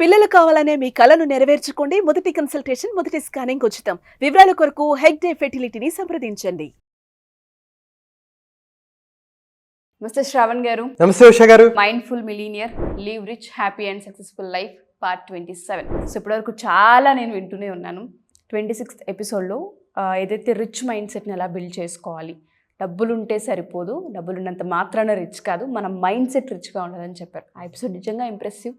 పిల్లలు కావాలనే మీ కలను నెరవేర్చుకోండి. మొదటి కన్సల్టేషన్, మొదటి స్కానింగ్ ఉచితం. వివరాల కొరకు హెగ్డే ఫెర్టిలిటీని సంప్రదించండి. నమస్తే శ్రావణ్ గారు. నమస్తే ఉషా గారు. Mindful millionaire, live rich, happy and successful life part 27. So ఇప్పటివరకు చాలా నేను వింటూనే ఉన్నాను. 26th ఎపిసోడ్లో ఏదైతే రిచ్ మైండ్ సెట్ని ఎలా బిల్డ్ చేసుకోవాలి, డబ్బులు ఉంటే సరిపోదు, డబ్బులు ఉన్నంత మాత్రాన రిచ్ కాదు, మన మైండ్ సెట్ రిచ్గా ఉండాలని చెప్పారు. ఆ ఎపిసోడ్ నిజంగా ఇంప్రెసివ్.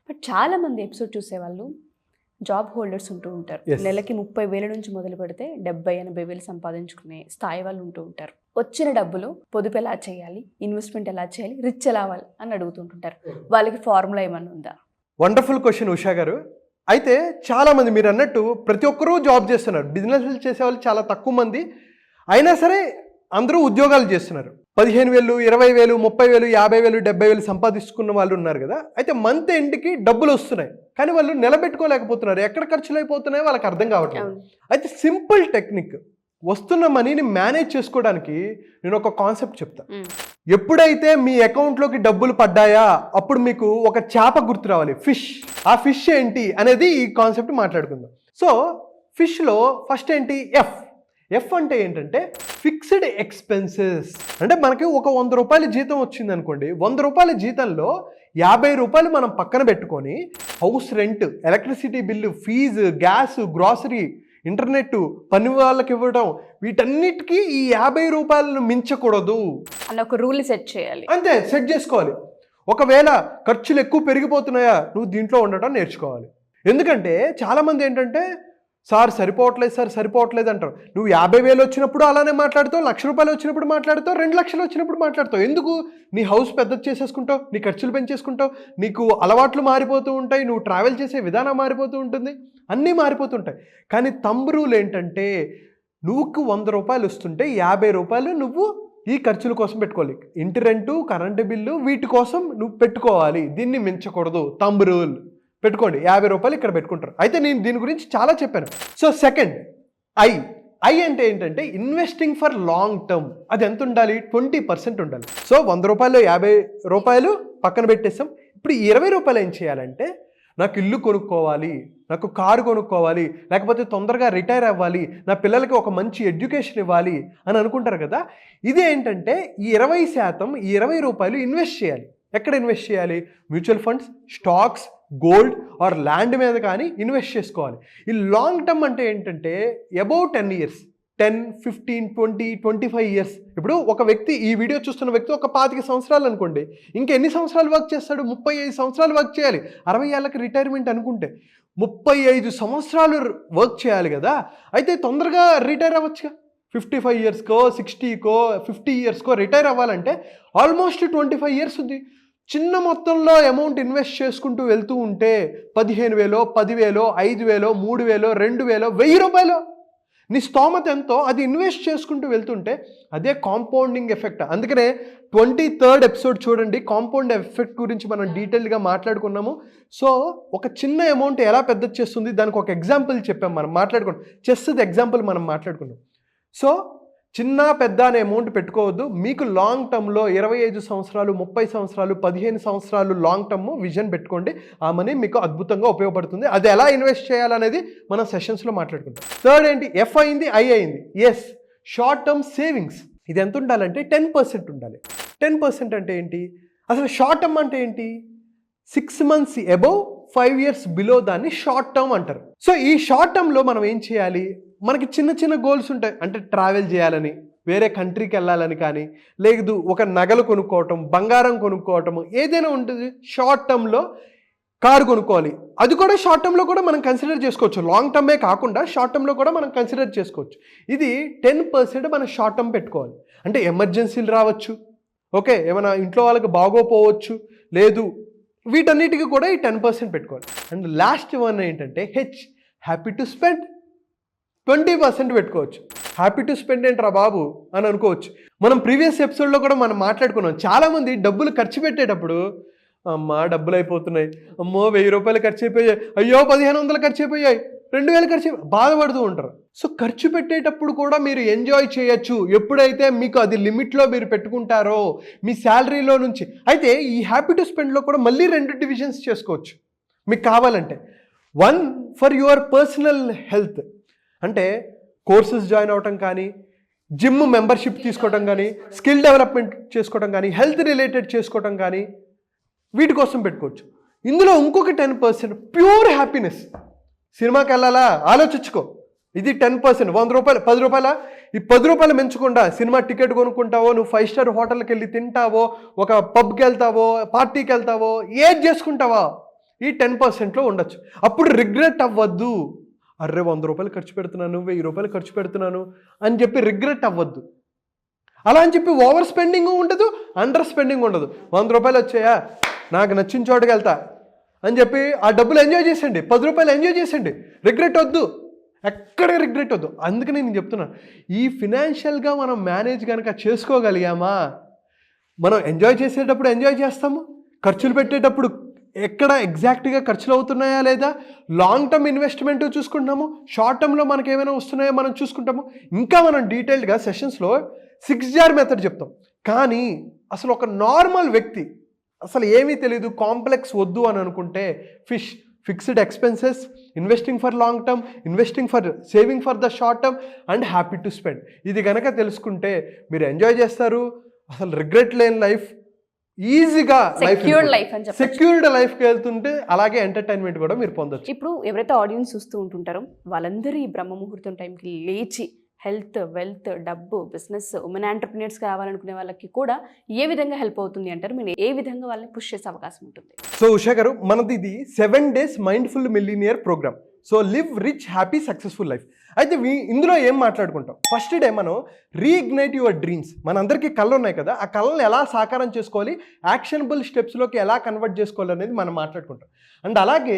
బట్ చాలామంది ఎపిసోడ్ చూసేవాళ్ళు జాబ్ హోల్డర్స్ ఉంటూ ఉంటారు. నెలకి 30,000 నుంచి మొదలు పెడితే 70,000-80,000 సంపాదించుకునే స్థాయి వాళ్ళు ఉంటూ ఉంటారు. వచ్చిన డబ్బులు పొదుపు ఎలా చేయాలి, ఇన్వెస్ట్మెంట్ ఎలా చేయాలి, రిచ్ ఎలా అవ్వాలి అని అడుగుతుంటుంటారు. వాళ్ళకి ఫార్ములా ఏమన్నా ఉందా? వండర్ఫుల్ క్వశ్చన్ ఉషా గారు. అయితే చాలామంది మీరు అన్నట్టు ప్రతి ఒక్కరూ జాబ్ చేస్తున్నారు. బిజినెస్లు చేసేవాళ్ళు చాలా తక్కువ మంది, అయినా సరే అందరూ ఉద్యోగాలు చేస్తున్నారు. 15,000, 20,000, 30,000, 50,000, 70,000 సంపాదించుకున్న వాళ్ళు ఉన్నారు కదా. అయితే మంత్ ఎండ్కి డబ్బులు వస్తున్నాయి, కానీ వాళ్ళు నిలబెట్టుకోలేకపోతున్నారు. ఎక్కడ ఖర్చులు అయిపోతున్నాయో వాళ్ళకి అర్థం కావట్లేదు. అయితే సింపుల్ టెక్నిక్, వస్తున్న మనీని మేనేజ్ చేసుకోవడానికి నేను ఒక కాన్సెప్ట్ చెప్తాను. ఎప్పుడైతే మీ అకౌంట్లోకి డబ్బులు పడ్డాయా అప్పుడు మీకు ఒక చేప గుర్తు రావాలి, ఫిష్. ఆ ఫిష్ ఏంటి అనేది ఈ కాన్సెప్ట్ మాట్లాడుకుందాం. సో ఫిష్లో ఫస్ట్ ఏంటి? ఎఫ్ అంటే ఏంటంటే ఫిక్స్డ్ ఎక్స్పెన్సెస్. అంటే మనకి ఒక 100 రూపాయల జీతం వచ్చింది అనుకోండి, 100 రూపాయల జీతంలో 50 రూపాయలు మనం పక్కన పెట్టుకొని house rent, electricity bill, fees, gas, grocery, internet, పని వాళ్ళకి ఇవ్వడం, వీటన్నిటికీ ఈ 50 రూపాయలను మించకూడదు అన్న ఒక రూల్ సెట్ చేయాలి. అంతే, సెట్ చేసుకోవాలి. ఒకవేళ ఖర్చులు ఎక్కువ పెరిగిపోతున్నాయా, నువ్వు దీంట్లో ఉండటం నేర్చుకోవాలి. ఎందుకంటే చాలామంది ఏంటంటే సార్ సరిపోవట్లేదు అంటారు. నువ్వు 50,000 వచ్చినప్పుడు అలానే మాట్లాడుతావు, 1,00,000 రూపాయలు వచ్చినప్పుడు మాట్లాడుతావు, 2 లక్షలు వచ్చినప్పుడు మాట్లాడుతావు. ఎందుకు? నీ హౌస్ పెద్దది చేసేసుకుంటావు, నీ ఖర్చులు పెంచేసుకుంటావు, నీకు అలవాట్లు మారిపోతూ ఉంటాయి, నువ్వు ట్రావెల్ చేసే విధానం మారిపోతూ ఉంటుంది, అన్నీ మారిపోతుంటాయి. కానీ థంబ్ రూల్ ఏంటంటే నువ్వుకు 100 రూపాయలు వస్తుంటే 50 రూపాయలు నువ్వు ఈ ఖర్చుల కోసం పెట్టుకోవాలి. ఇంటి రెంటు, కరెంటు బిల్లు, వీటి కోసం నువ్వు పెట్టుకోవాలి. దీన్ని మించకూడదు. థంబ్ రూల్ పెట్టుకోండి. 50 రూపాయలు ఇక్కడ పెట్టుకుంటారు. అయితే నేను దీని గురించి చాలా చెప్పాను. సో సెకండ్, ఐ అంటే ఏంటంటే ఇన్వెస్టింగ్ ఫర్ లాంగ్ టర్మ్. అది ఎంత ఉండాలి? 20% ఉండాలి. సో 100 రూపాయలు 50 రూపాయలు పక్కన పెట్టేస్తాం. ఇప్పుడు 20 రూపాయలు ఏం చేయాలంటే, నాకు ఇల్లు కొనుక్కోవాలి, నాకు కారు కొనుక్కోవాలి, లేకపోతే తొందరగా రిటైర్ అవ్వాలి, నా పిల్లలకి ఒక మంచి ఎడ్యుకేషన్ ఇవ్వాలి అని అనుకుంటారు కదా. ఇది ఏంటంటే ఈ 20%, ఈ 20 రూపాయలు ఇన్వెస్ట్ చేయాలి. ఎక్కడ ఇన్వెస్ట్ చేయాలి? Mutual funds, stocks, gold or land మీద కానీ ఇన్వెస్ట్ చేసుకోవాలి. ఈ లాంగ్ టర్మ్ అంటే ఏంటంటే అబౌట్ 10 years, 10, 15, 20, 25 years. ఇప్పుడు ఒక వ్యక్తి, ఈ వీడియో చూస్తున్న వ్యక్తి ఒక 25 సంవత్సరాలు అనుకోండి, ఇంకెన్ని సంవత్సరాలు వర్క్ చేస్తాడు? 35 సంవత్సరాలు వర్క్ చేయాలి. 60 ఏళ్ళకి రిటైర్మెంట్ అనుకుంటే 35 సంవత్సరాలు వర్క్ చేయాలి కదా. అయితే తొందరగా రిటైర్ అవ్వచ్చుగా. 55 yearsకో, 60కో, 50 yearsకో రిటైర్ అవ్వాలంటే ఆల్మోస్ట్ 25 years ఉంది. చిన్న మొత్తంలో అమౌంట్ ఇన్వెస్ట్ చేసుకుంటూ వెళ్తూ ఉంటే 15,000, 10,000, 5,000, 3,000, 2,000, 1,000 రూపాయలు, నీ స్తోమత ఎంతో అది ఇన్వెస్ట్ చేసుకుంటూ వెళ్తుంటే అదే కాంపౌండింగ్ ఎఫెక్ట్. అందుకనే 23rd ఎపిసోడ్ చూడండి, కాంపౌండ్ ఎఫెక్ట్ గురించి మనం డీటెయిల్గా మాట్లాడుకున్నాము. సో ఒక చిన్న అమౌంట్ ఎలా పెద్ద చేస్తుంది, దానికి ఒక ఎగ్జాంపుల్ చెప్పాం, మనం మాట్లాడుకున్నాం. చెస్ది ఎగ్జాంపుల్ మనం మాట్లాడుకున్నాం. సో చిన్న పెద్ద అనే అమౌంట్ పెట్టుకోవద్దు. మీకు లాంగ్ టర్మ్లో 25 సంవత్సరాలు, 30 సంవత్సరాలు, 15 సంవత్సరాలు లాంగ్ టర్మ్ విజన్ పెట్టుకోండి. ఆ మనీ మీకు అద్భుతంగా ఉపయోగపడుతుంది. అది ఎలా ఇన్వెస్ట్ చేయాలనేది మనం సెషన్స్లో మాట్లాడుకుంటాం. థర్డ్ ఏంటి? ఎఫ్ అయింది, ఐ అయింది. S, short term savings. ఇది ఎంత ఉండాలంటే 10% ఉండాలి. 10% అంటే ఏంటి? అసలు షార్ట్ టర్మ్ అంటే ఏంటి? 6 months అబౌవ్, 5 years బిలో దాన్ని షార్ట్ టర్మ్ అంటారు. సో ఈ షార్ట్ టర్మ్లో మనం ఏం చేయాలి? మనకి చిన్న చిన్న గోల్స్ ఉంటాయి. అంటే ట్రావెల్ చేయాలని, వేరే కంట్రీకి వెళ్ళాలని, కానీ లేదు ఒక నగలు కొనుక్కోవటం, బంగారం కొనుక్కోవటం, ఏదైనా ఉంటుంది. షార్ట్ టర్మ్లో కారు కొనుక్కోవాలి, అది కూడా షార్ట్ టర్మ్లో కూడా మనం కన్సిడర్ చేసుకోవచ్చు. లాంగ్ టర్మే కాకుండా షార్ట్ టర్మ్లో కూడా మనం కన్సిడర్ చేసుకోవచ్చు. ఇది 10% మనం షార్ట్ టర్మ్ పెట్టుకోవాలి. అంటే ఎమర్జెన్సీలు రావచ్చు, ఓకే, ఏమైనా ఇంట్లో వాళ్ళకి బాగోపోవచ్చు, లేదు, వీటన్నిటికీ కూడా ఈ 10% పెట్టుకోవాలి. అండ్ లాస్ట్ వన్ ఏంటంటే హ్యాపీ టు స్పెండ్. 20% పెట్టుకోవచ్చు. హ్యాపీ టు స్పెండ్ ఏంట్రా బాబు అని అనుకోవచ్చు. మనం ప్రీవియస్ ఎపిసోడ్లో కూడా మనం మాట్లాడుకున్నాం. చాలామంది డబ్బులు ఖర్చు పెట్టేటప్పుడు, అమ్మా డబ్బులు అయిపోతున్నాయి, అమ్మో 1,000 రూపాయలు ఖర్చు అయిపోయాయి, అయ్యో 1,500 ఖర్చు అయిపోయాయి, 2,000 ఖర్చు బాధపడుతూ ఉంటారు. సో ఖర్చు పెట్టేటప్పుడు కూడా మీరు ఎంజాయ్ చేయొచ్చు ఎప్పుడైతే మీకు అది లిమిట్లో మీరు పెట్టుకుంటారో మీ శాలరీలో నుంచి. అయితే ఈ హ్యాపీ టు స్పెండ్లో కూడా మళ్ళీ 2 డివిజన్స్ చేసుకోవచ్చు. మీకు కావాలంటే. One for your personal health, అంటే కోర్సెస్ జాయిన్ అవ్వటం కానీ, జిమ్ మెంబర్షిప్ తీసుకోవడం కానీ, స్కిల్ డెవలప్మెంట్ చేసుకోవడం కానీ, హెల్త్ రిలేటెడ్ చేసుకోవడం కానీ, వీటి కోసం పెట్టుకోవచ్చు. ఇందులో ఇంకొక 10% ప్యూర్ హ్యాపీనెస్. సినిమాకి వెళ్ళాలా ఆలోచించుకో, ఇది 10%. 100 రూపాయలు 10 రూపాయల ఈ 10 రూపాయలు మెంచకుండా సినిమా టికెట్ కొనుక్కుంటావో, నువ్వు 5 స్టార్ హోటల్కి వెళ్ళి తింటావో, ఒక పబ్కి వెళ్తావో, పార్టీకి వెళ్తావో, ఏది చేసుకుంటావో ఈ 10%లో ఉండొచ్చు. అప్పుడు రిగ్రెట్ అవ్వద్దు. అర్రే 100 రూపాయలు ఖర్చు పెడుతున్నాను, 1000 రూపాయలు ఖర్చు పెడుతున్నాను అని చెప్పి రిగ్రెట్ అవ్వద్దు. అలా అని చెప్పి ఓవర్ స్పెండింగ్ ఉండదు, అండర్ స్పెండింగ్ ఉండదు. 100 రూపాయలు వచ్చాయా, నాకు నచ్చిన చోటుకి వెళ్తా అని చెప్పి ఆ డబ్బులు ఎంజాయ్ చేసండి, 10 రూపాయలు ఎంజాయ్ చేసండి. రిగ్రెట్ వద్దు, ఎక్కడ రిగ్రెట్ వద్దు. అందుకని నేను చెప్తున్నాను, ఈ ఫినాన్షియల్గా మనం మేనేజ్ కనుక చేసుకోగలిగామా, మనం ఎంజాయ్ చేసేటప్పుడు ఎంజాయ్ చేస్తాము, ఖర్చులు పెట్టేటప్పుడు ఎక్కడ ఎగ్జాక్ట్గా ఖర్చులు అవుతున్నాయా లేదా, లాంగ్ టర్మ్ ఇన్వెస్ట్మెంట్ చూసుకుంటున్నాము, షార్ట్ టర్మ్లో మనకి ఏమైనా వస్తున్నాయో మనం చూసుకుంటాము. ఇంకా మనం డీటెయిల్డ్గా సెషన్స్లో 6 జార్ మెథడ్ చెప్తాం. కానీ అసలు ఒక నార్మల్ వ్యక్తి అసలు ఏమీ తెలియదు, కాంప్లెక్స్ వద్దు అని అనుకుంటే fixed expenses, investing for long term, investing for saving for the short term and happy to spend, ఇది కనుక తెలుసుకుంటే మీరు ఎంజాయ్ చేస్తారు. అసలు రిగ్రెట్ లేని లైఫ్, ఈజీగా సెక్యూర్డ్ లైఫ్కి వెళ్తుంటే అలాగే ఎంటర్టైన్మెంట్ కూడా మీరు పొందొచ్చు. ఇప్పుడు ఎవరైతే ఆడియన్స్ చూస్తూ ఉంటుంటారో వాళ్ళందరూ ఈ బ్రహ్మ ముహూర్తం టైంకి లేచి హెల్త్, వెల్త్, డబ్బు, బిజినెస్, ఉమెన్ ఎంటర్‌ప్రెన్యూర్స్ కావాలనుకునే వాళ్ళకి కూడా ఏ విధంగా హెల్ప్ అవుతుంది అంటారు? మీరు ఏ విధంగా వాళ్ళని పుష్ చేసే అవకాశం ఉంటుంది? సో ఉషా గారు, మనది ఇది 7 days mindful millionaire program. So live rich happy successful life. అయితే ఇందులో ఏం మాట్లాడుకుంటాం? ఫస్ట్ డే మనం రీఇగ్నైట్ యువర్ డ్రీమ్స్. మనందరికీ కళ్ళు ఉన్నాయి కదా, ఆ కళ్ళని ఎలా సాకారం చేసుకోవాలి, యాక్షనబుల్ స్టెప్స్లోకి ఎలా కన్వర్ట్ చేసుకోవాలి అనేది మనం మాట్లాడుకుంటాం. అండ్ అలాగే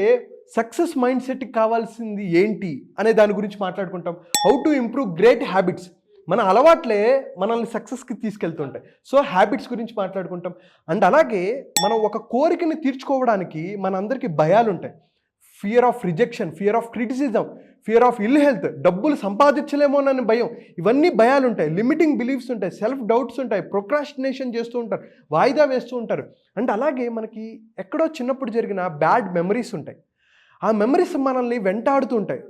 సక్సెస్ మైండ్ సెట్కి కావాల్సింది ఏంటి అనే దాని గురించి మాట్లాడుకుంటాం. How to improve great habits, మన అలవాట్లే మనల్ని సక్సెస్కి తీసుకెళ్తుంటాయి. సో హ్యాబిట్స్ గురించి మాట్లాడుకుంటాం. అండ్ అలాగే మనం ఒక కోరికని తీర్చుకోవడానికి మనందరికీ భయాలు ఉంటాయి. Fear of rejection, fear of criticism, fear of ill health, డబ్బులు సంపాదించలేమోనని భయం, ఇవన్నీ భయాలు ఉంటాయి. లిమిటింగ్ బిలీఫ్స్ ఉంటాయి, సెల్ఫ్ డౌట్స్ ఉంటాయి, ప్రొక్రాస్టినేషన్ చేస్తూ ఉంటారు, వాయిదా వేస్తూ ఉంటారు. అండ్ అలాగే మనకి ఎక్కడో చిన్నప్పుడు జరిగిన బ్యాడ్ మెమరీస్ ఉంటాయి. ఆ మెమరీస్ మనల్ని వెంటాడుతూ ఉంటాయి.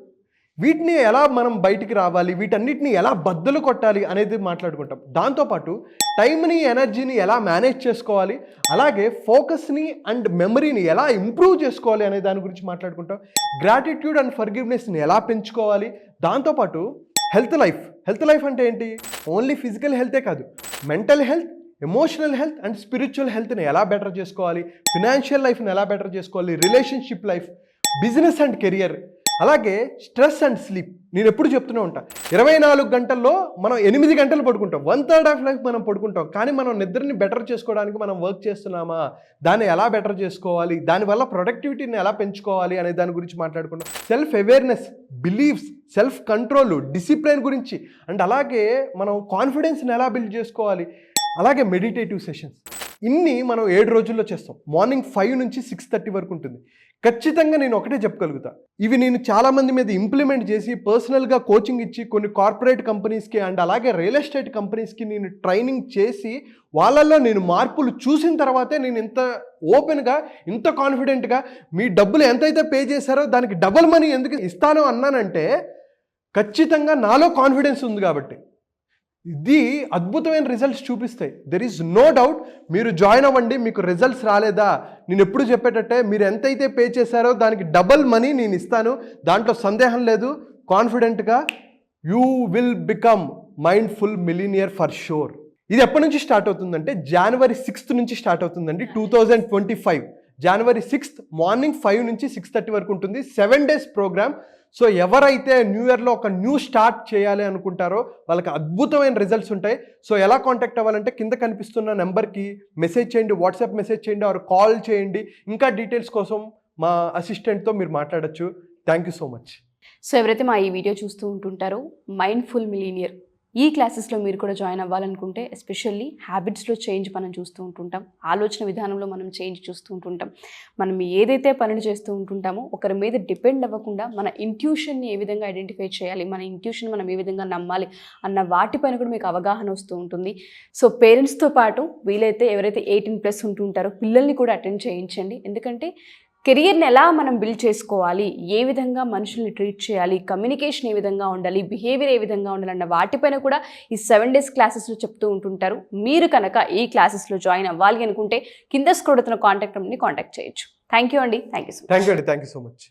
వీటిని ఎలా మనం బయటికి రావాలి, వీటన్నిటిని ఎలా బద్దలు కొట్టాలి అనేది మాట్లాడుకుంటాం. దాంతోపాటు టైంని, ఎనర్జీని ఎలా మేనేజ్ చేసుకోవాలి, అలాగే ఫోకస్ని అండ్ మెమరీని ఎలా ఇంప్రూవ్ చేసుకోవాలి అనే దాని గురించి మాట్లాడుకుంటాం. గ్రాటిట్యూడ్ అండ్ ఫర్గివ్నెస్ని ఎలా పెంచుకోవాలి, దాంతోపాటు హెల్త్ లైఫ్ అంటే ఏంటి, ఓన్లీ ఫిజికల్ హెల్తే కాదు, mental health, emotional health and spiritual హెల్త్ని ఎలా బెటర్ చేసుకోవాలి, ఫినాన్షియల్ లైఫ్ని ఎలా బెటర్ చేసుకోవాలి, relationship life, business and career, అలాగే స్ట్రెస్ అండ్ స్లీప్. నేను ఎప్పుడు చెప్తూనే ఉంటాను, 24 గంటల్లో మనం 8 గంటలు పడుకుంటాం, 1/3 ఆఫ్ లైఫ్ మనం పడుకుంటాం. కానీ మనం నిద్రని బెటర్ చేసుకోవడానికి మనం వర్క్ చేస్తున్నామా, దాన్ని ఎలా బెటర్ చేసుకోవాలి, దానివల్ల ప్రొడక్టివిటీని ఎలా పెంచుకోవాలి అనే దాని గురించి మాట్లాడుకుంటాం. Self awareness, beliefs, self control, discipline గురించి, అండ్ అలాగే మనం కాన్ఫిడెన్స్ని ఎలా బిల్డ్ చేసుకోవాలి, అలాగే మెడిటేటివ్ సెషన్స్. ఇన్ని మనం 7 రోజుల్లో చేస్తాం. మార్నింగ్ 5 నుంచి 6:30 వరకు ఉంటుంది. ఖచ్చితంగా నేను ఒకటే చెప్పగలుగుతా, ఇవి నేను చాలామంది మీద ఇంప్లిమెంట్ చేసి పర్సనల్గా కోచింగ్ ఇచ్చి కొన్ని కార్పొరేట్ కంపెనీస్కి అండ్ అలాగే రియల్ ఎస్టేట్ కంపెనీస్కి నేను ట్రైనింగ్ చేసి వాళ్ళల్లో నేను మార్పులు చూసిన తర్వాతే నేను ఇంత ఓపెన్గా, ఇంత కాన్ఫిడెంట్గా మీ డబ్బులు ఎంతైతే పే చేశారో దానికి డబుల్ మనీ ఎందుకు ఇస్తానో అన్నానంటే ఖచ్చితంగా నాలో కాన్ఫిడెన్స్ ఉంది కాబట్టి. ఇది అద్భుతమైన రిజల్ట్స్ చూపిస్తాయి. There is no doubt. మీరు జాయిన్ అవ్వండి. మీకు రిజల్ట్స్ రాలేదా, నేను ఎప్పుడు చెప్పేటట్టే మీరు ఎంతైతే పే చేశారో దానికి డబల్ మనీ నేను ఇస్తాను, దాంట్లో సందేహం లేదు. కాన్ఫిడెంట్గా you will become mindful millionaire for sure. ఇది ఎప్పటి నుంచి స్టార్ట్ అవుతుందంటే January 6th నుంచి స్టార్ట్ అవుతుందండి, 2025 January 6th మార్నింగ్ 5 నుంచి 6:30 వరకు ఉంటుంది. 7 days ప్రోగ్రామ్. సో ఎవరైతే న్యూ ఇయర్లో ఒక న్యూ స్టార్ట్ చేయాలి అనుకుంటారో వాళ్ళకి అద్భుతమైన రిజల్ట్స్ ఉంటాయి. సో ఎలా కాంటాక్ట్ అవ్వాలంటే కింద కనిపిస్తున్న నెంబర్కి మెసేజ్ చేయండి, వాట్సాప్ మెసేజ్ చేయండి, ఆర్ కాల్ చేయండి. ఇంకా డీటెయిల్స్ కోసం మా అసిస్టెంట్తో మీరు మాట్లాడచ్చు. Thank you so much. So ఎవరైతే మా ఈ వీడియో చూస్తూ ఉంటుంటారో మైండ్ఫుల్ మిలీనియర్ ఈ క్లాసెస్లో మీరు కూడా జాయిన్ అవ్వాలనుకుంటే ఎస్పెషల్లీ హ్యాబిట్స్లో చేంజ్ మనం చూస్తూ ఉంటుంటాం, ఆలోచన విధానంలో మనం చేంజ్ చూస్తూ ఉంటుంటాం. మనం ఏదైతే పనులు చేస్తూ ఉంటుంటామో ఒకరి మీద డిపెండ్ అవ్వకుండా మన ఇంట్యూషన్ని ఏ విధంగా ఐడెంటిఫై చేయాలి, మన ఇంట్యూషన్ మనం ఏ విధంగా నమ్మాలి అన్న వాటిపైన కూడా మీకు అవగాహన వస్తూ ఉంటుంది. సో పేరెంట్స్తో పాటు వీలైతే ఎవరైతే 18+ ఉంటుంటారో పిల్లల్ని కూడా అటెండ్ చేయించండి. ఎందుకంటే కెరియర్ని ఎలా మనం బిల్డ్ చేసుకోవాలి, ఏ విధంగా మనుషుల్ని ట్రీట్ చేయాలి, కమ్యూనికేషన్ ఏ విధంగా ఉండాలి, బిహేవియర్ ఏ విధంగా ఉండాలన్న వాటిపైన కూడా ఈ 7 days క్లాసెస్లో చెప్తూ ఉంటుంటారు. మీరు కనుక ఈ క్లాసెస్లో జాయిన్ అవ్వాలి అనుకుంటే కింద స్క్రోల్ అవుతున్న కాంటాక్ట్ నెంబర్ని కాంటాక్ట్ చేయొచ్చు. థ్యాంక్ యూ అండి. Thank you so much. Thank you so much.